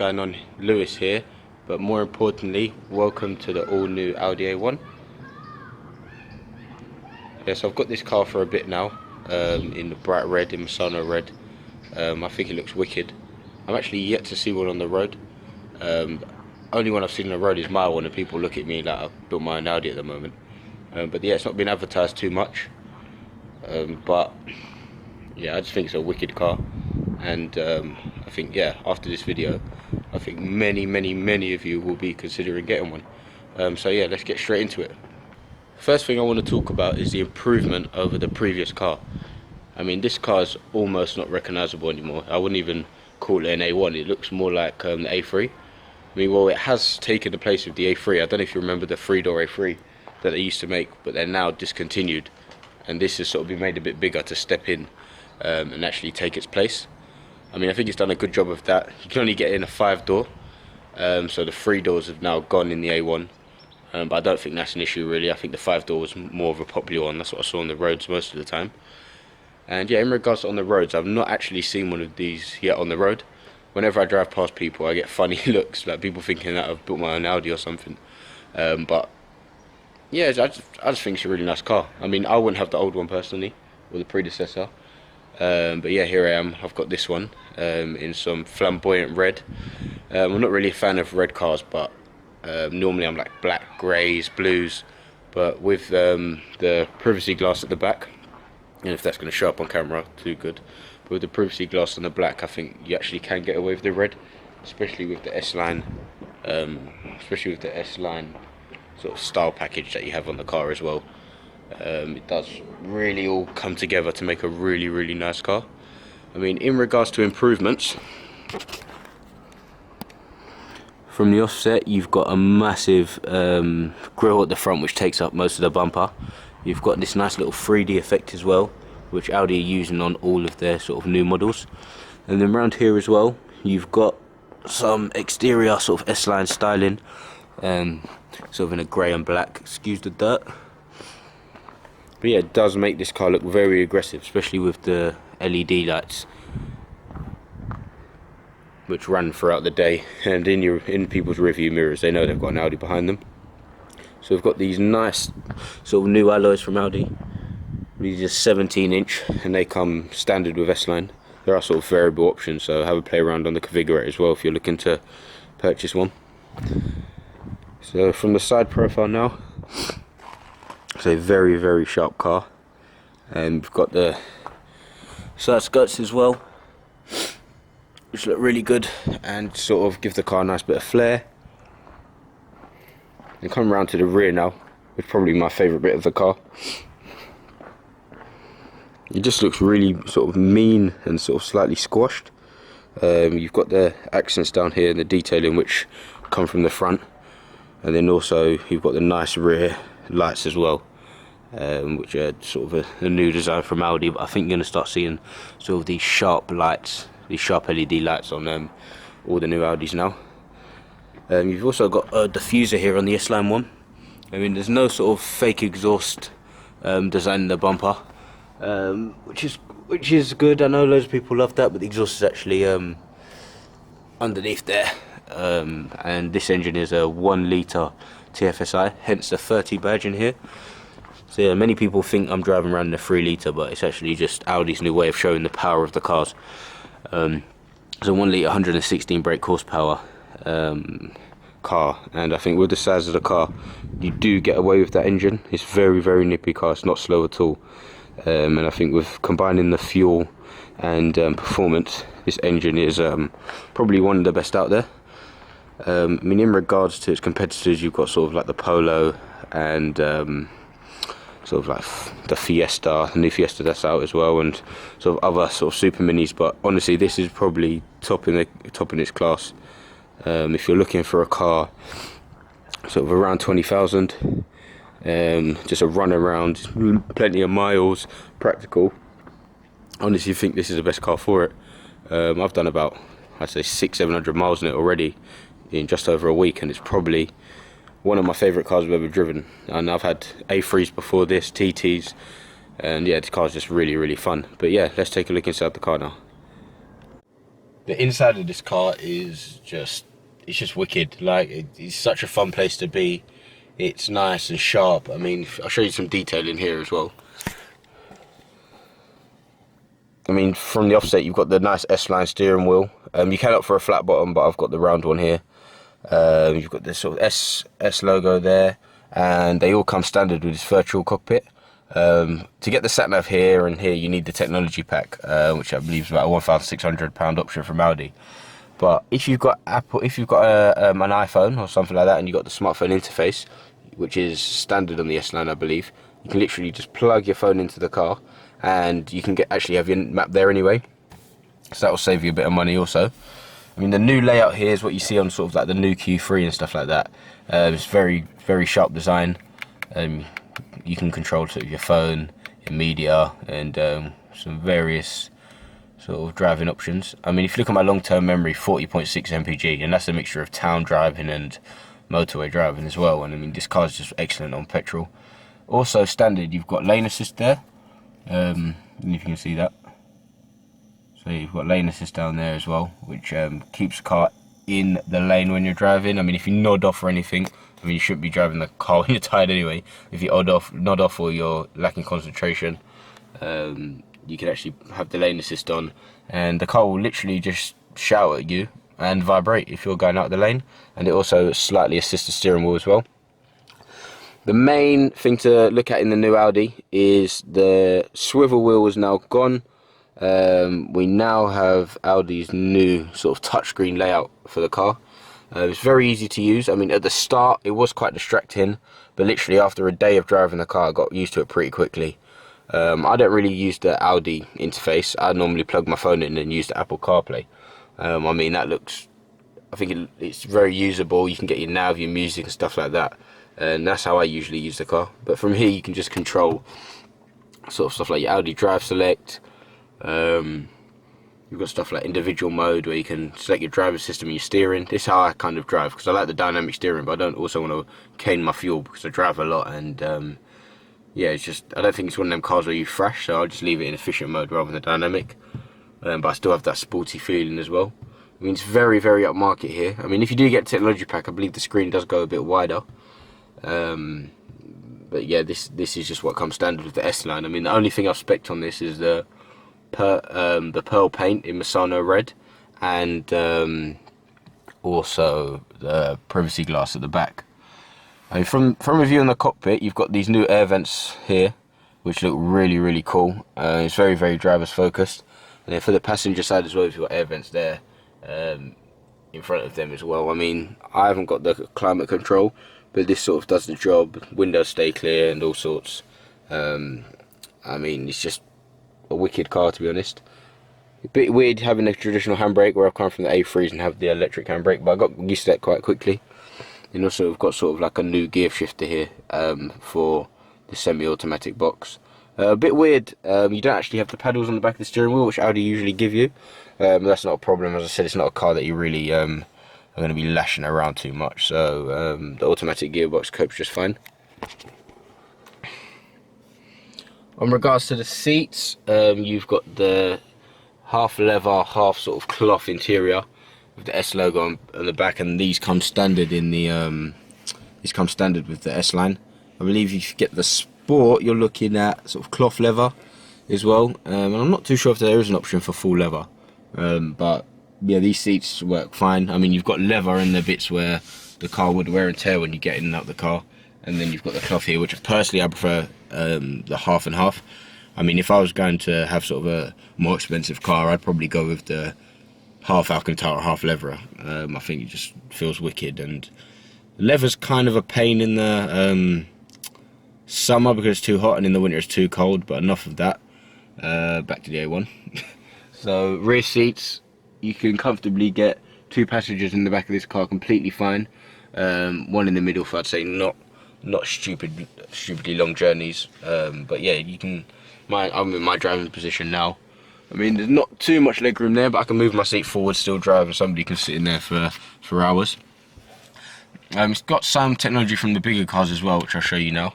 going on? Lewis here, but more importantly, welcome to the all new Audi A1. Yes, I've got this car for a bit now, in the bright red, in Masano red. I think it looks wicked. I'm actually yet to see one on the road. Only one I've seen on the road is my one, and people look at me like I've built my own Audi at the moment. But yeah, it's not been advertised too much. But yeah, I just think it's a wicked car. And I think, yeah, after this video, I think many of you will be considering getting one. So yeah, let's get straight into it. First thing I want to talk about is the improvement over the previous car. I mean, this car is almost not recognizable anymore. I wouldn't even call it an A1. It looks more like the A3. I mean, well, it has taken the place of the A3. I don't know if you remember the 3-door A3 that they used to make, but they're now discontinued. And this has sort of been made a bit bigger to step in and actually take its place. I mean, I think it's done a good job of that. You can only get in a 5-door, so the 3 doors have now gone in the A1. But I don't think that's an issue really. I think the 5-door was more of a popular one. That's what I saw on the roads most of the time. And yeah, in regards to on the roads, I've not actually seen one of these yet on the road. Whenever I drive past people, I get funny looks, like people thinking that I've built my own Audi or something. But yeah, I just think it's a really nice car. I mean, I wouldn't have the old one personally, or the predecessor. But yeah, here I am. I've got this one in some flamboyant red. I'm not really a fan of red cars, but normally I'm like black, greys, blues. But with the privacy glass at the back, and if that's going to show up on camera, too good. But with the privacy glass on the black, I think you actually can get away with the red, especially with the S-Line, sort of style package that you have on the car as well. It does really all come together to make a really nice car. I mean, in regards to improvements, from the offset, you've got a massive grille at the front which takes up most of the bumper. You've got this nice little 3D effect as well, which Audi are using on all of their sort of new models. And then around here as well, you've got some exterior sort of S-Line styling, sort of in a grey and black, excuse the dirt. But yeah, it does make this car look very aggressive, especially with the LED lights, which run throughout the day, and in people's rearview mirrors, they know they've got an Audi behind them. So we've got these nice sort of new alloys from Audi. These are 17-inch, and they come standard with S-Line. There are sort of variable options, so have a play around on the configurator as well if you're looking to purchase one. So from the side profile now, it's a very sharp car, and we've got the side skirts as well, which look really good and sort of give the car a nice bit of flair. And come around to the rear now, which is probably my favourite bit of the car. It just looks really sort of mean and sort of slightly squashed. You've got the accents down here and the detailing which come from the front, and then also you've got the nice rear lights as well, which are sort of a new design from Audi. But I think you're going to start seeing sort of these sharp lights, these sharp LED lights on all the new Audis now. You've also got a diffuser here on the S-Line one. I mean, there's no sort of fake exhaust design in the bumper, which is good. I know loads of people love that, but the exhaust is actually underneath there. And this engine is a 1 litre TFSI, hence the 30 badge in here. So yeah, many people think I'm driving around in a 3 litre, but it's actually just Audi's new way of showing the power of the cars. So 1 litre, 116 brake horsepower car, and I think with the size of the car, you do get away with that engine. It's very nippy car. It's not slow at all. And I think with combining the fuel and performance, this engine is probably one of the best out there. I mean, in regards to its competitors, you've got sort of like the Polo and sort of like the Fiesta, the new Fiesta that's out as well, and sort of other sort of super minis. But honestly, this is probably top in its class. If you're looking for a car sort of around 20,000, just a run around, plenty of miles, practical, honestly think this is the best car for it. I've done about, I'd say 600-700 miles in it already in just over a week, and it's probably one of my favourite cars I've ever driven. And I've had A3s before this, TTs, and yeah, this car's just really fun. But yeah, let's take a look inside the car now. The inside of this car is it's just wicked. Like, it's such a fun place to be. It's nice and sharp. I mean, I'll show you some detail in here as well. I mean, from the offset, you've got the nice S-line steering wheel. You can opt for a flat bottom, but I've got the round one here. You've got this sort of S logo there, and they all come standard with this virtual cockpit. To get the sat nav here and here, you need the technology pack, which I believe is about a £1,600 option from Audi. But if you've got an iPhone or something like that, and you've got the smartphone interface, which is standard on the S-Line, I believe, you can literally just plug your phone into the car, and you can actually have your map there anyway. So that will save you a bit of money also. I mean, the new layout here is what you see on sort of like the new Q3 and stuff like that. It's very, very sharp design. You can control sort of your phone, your media, and some various sort of driving options. I mean, if you look at my long-term memory, 40.6 mpg, and that's a mixture of town driving and motorway driving as well. And I mean, this car is just excellent on petrol. Also standard, you've got lane assist there. If you can see that. So you've got lane assist down there as well, which keeps the car in the lane when you're driving. I mean, if you nod off or anything, I mean, you shouldn't be driving the car when you're tired anyway. If you nod off or you're lacking concentration, you can actually have the lane assist on, and the car will literally just shout at you and vibrate if you're going out of the lane. And it also slightly assists the steering wheel as well. The main thing to look at in the new Audi is the swivel wheel is now gone. We now have Audi's new sort of touchscreen layout for the car. It's very easy to use. I mean, at the start it was quite distracting, but literally after a day of driving the car, I got used to it pretty quickly. I don't really use the Audi interface. I normally plug my phone in and use the Apple CarPlay. I mean, that looks, I think it's very usable. You can get your nav, your music and stuff like that, and that's how I usually use the car. But from here you can just control sort of stuff like your Audi Drive Select. You've got stuff like individual mode where you can select your driver system and your steering. This is how I kind of drive, because I like the dynamic steering, but I don't also want to cane my fuel because I drive a lot. And yeah, it's just, I don't think it's one of them cars where you thrash, so I'll just leave it in efficient mode rather than dynamic. But I still have that sporty feeling as well. I mean, it's very, very upmarket here. I mean, if you do get a technology pack, I believe the screen does go a bit wider. But yeah, this is just what comes standard with the S-Line. I mean, the only thing I've spec'd on this is the pearl paint in Misano red, and also the privacy glass at the back. I mean, from a view in the cockpit, you've got these new air vents here, which look really, really cool. It's very, very driver's focused. And then for the passenger side as well, you've got air vents there in front of them as well. I mean, I haven't got the climate control, but this sort of does the job. Windows stay clear and all sorts. I mean, it's just a wicked car, to be honest. A bit weird having a traditional handbrake where I've come from the A3s and have the electric handbrake, but I got used to that quite quickly. And also we've got sort of like a new gear shifter here for the semi-automatic box. A bit weird, you don't actually have the paddles on the back of the steering wheel, which Audi usually give you. But that's not a problem. As I said, it's not a car that you really are going to be lashing around too much, so the automatic gearbox copes just fine. On regards to the seats, you've got the half leather, half sort of cloth interior with the S logo on the back, and these come standard in the these come standard with the S-Line. I believe if you get the Sport, you're looking at sort of cloth leather as well, and I'm not too sure if there is an option for full leather, but yeah, these seats work fine. I mean, you've got leather in the bits where the car would wear and tear when you get in and out the car, and then you've got the cloth here, which personally I prefer the half and half. I mean, if I was going to have sort of a more expensive car, I'd probably go with the half Alcantara, half leather. I think it just feels wicked, and leather's kind of a pain in the summer because it's too hot, and in the winter it's too cold. But enough of that. Back to the A1. So rear seats, you can comfortably get 2 passengers in the back of this car completely fine. One in the middle for, I'd say, not stupidly long journeys. But yeah, you can. I'm in my driving position now. I mean, there's not too much legroom there, but I can move my seat forward, still drive, and somebody can sit in there for hours. It's got some technology from the bigger cars as well, which I'll show you now.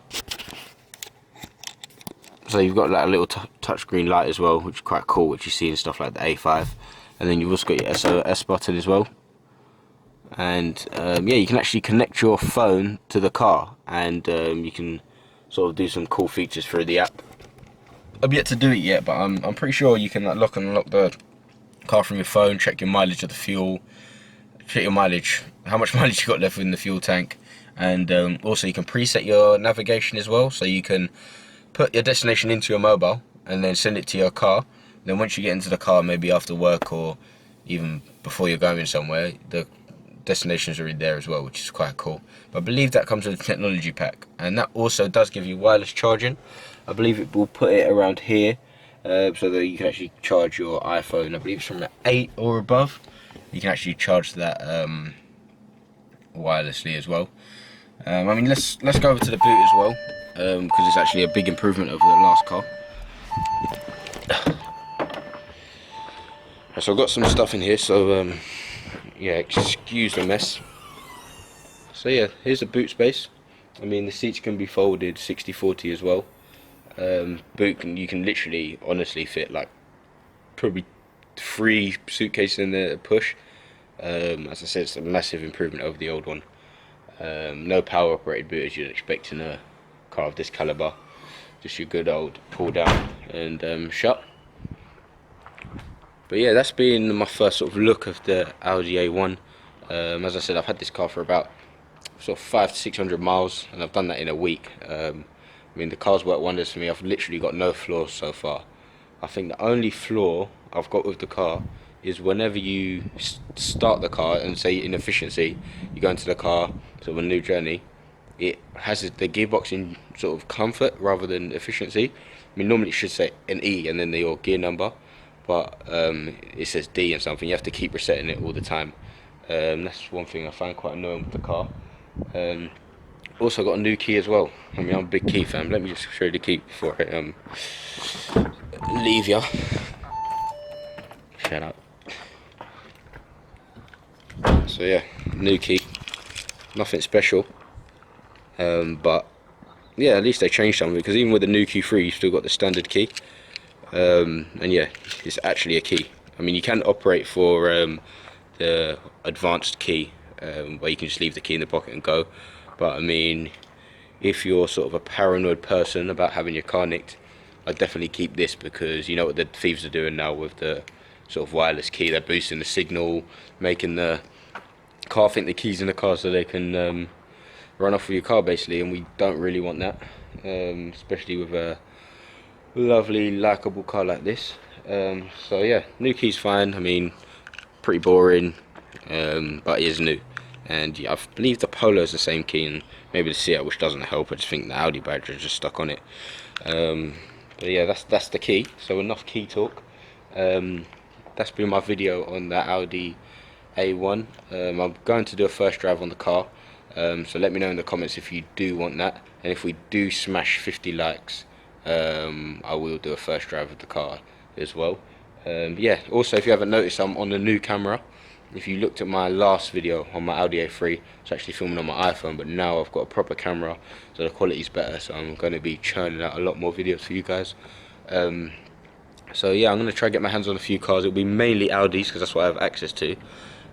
So you've got like a little touchscreen light as well, which is quite cool, which you see in stuff like the A5. and then you've also got your SOS button as well. And yeah, you can actually connect your phone to the car, and you can sort of do some cool features through the app. I've yet to do it yet, but I'm pretty sure you can like lock and unlock the car from your phone, check your mileage of the fuel, check your mileage, how much mileage you got left in the fuel tank, and also you can preset your navigation as well, so you can put your destination into your mobile and then send it to your car. Then once you get into the car, maybe after work or even before you're going somewhere, the destinations are in there as well, which is quite cool. But I believe that comes with a technology pack, and that also does give you wireless charging. I believe it will put it around here, so that you can actually charge your iPhone. I believe it's from the 8 or above. You can actually charge that wirelessly as well. I mean, let's go over to the boot as well, because it's actually a big improvement over the last car. So I've got some stuff in here, so yeah, excuse the mess. So yeah, here's the boot space. I mean, the seats can be folded 60/40 as well. Boot you can literally, honestly fit like probably 3 suitcases in there at a push. As I said, it's a massive improvement over the old one. No power operated boot as you'd expect in a car of this caliber. Just your good old pull down and shut. But yeah, that's been my first sort of look of the Audi A1. As I said, I've had this car for about sort of 500 to 600 miles, and I've done that in a week. I mean, the car's worked wonders for me. I've literally got no flaws so far. I think the only flaw I've got with the car is whenever you start the car and say in efficiency, you go into the car, sort of a new journey, it has the gearbox in sort of comfort rather than efficiency. I mean, normally it should say an E and then your gear number, but it says D and something. You have to keep resetting it all the time. That's one thing I find quite annoying with the car. Also got a new key as well. I mean, I'm a big key fan. Let me just show you the key before I leave ya. Shut up. So yeah, new key. Nothing special. But yeah, at least they changed something, because even with the new Q3 you've still got the standard key. And yeah, it's actually a key. I mean, you can operate for the advanced key, where you can just leave the key in the pocket and go. But I mean, if you're sort of a paranoid person about having your car nicked, I'd definitely keep this, because you know what the thieves are doing now with the sort of wireless key. They're boosting the signal, making the car think the key's in the car so they can run off with your car basically, and we don't really want that, especially with a lovely likeable car like this. So yeah, new key's fine. I mean, pretty boring, but it is new. And yeah, I believe the Polo is the same key, and maybe the Seat, which doesn't help. I just think the Audi badge is just stuck on it. But yeah, that's the key. So enough key talk. That's been my video on the Audi A1. I'm going to do a first drive on the car. So let me know in the comments if you do want that, and if we do smash 50 likes, I will do a first drive of the car as well. Yeah, also if you haven't noticed, I'm on the new camera. If you looked at my last video on my Audi A3, it's actually filming on my iPhone, but now I've got a proper camera, so the quality's better, so I'm going to be churning out a lot more videos for you guys. So yeah, I'm going to try and get my hands on a few cars. It'll be mainly Audis, because that's what I have access to.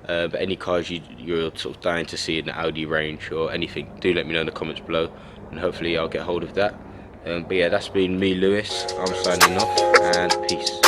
But any cars you're sort of dying to see in the Audi range or anything, do let me know in the comments below, and hopefully I'll get hold of that. But yeah, that's been me, Lewis. I'm signing off, and peace.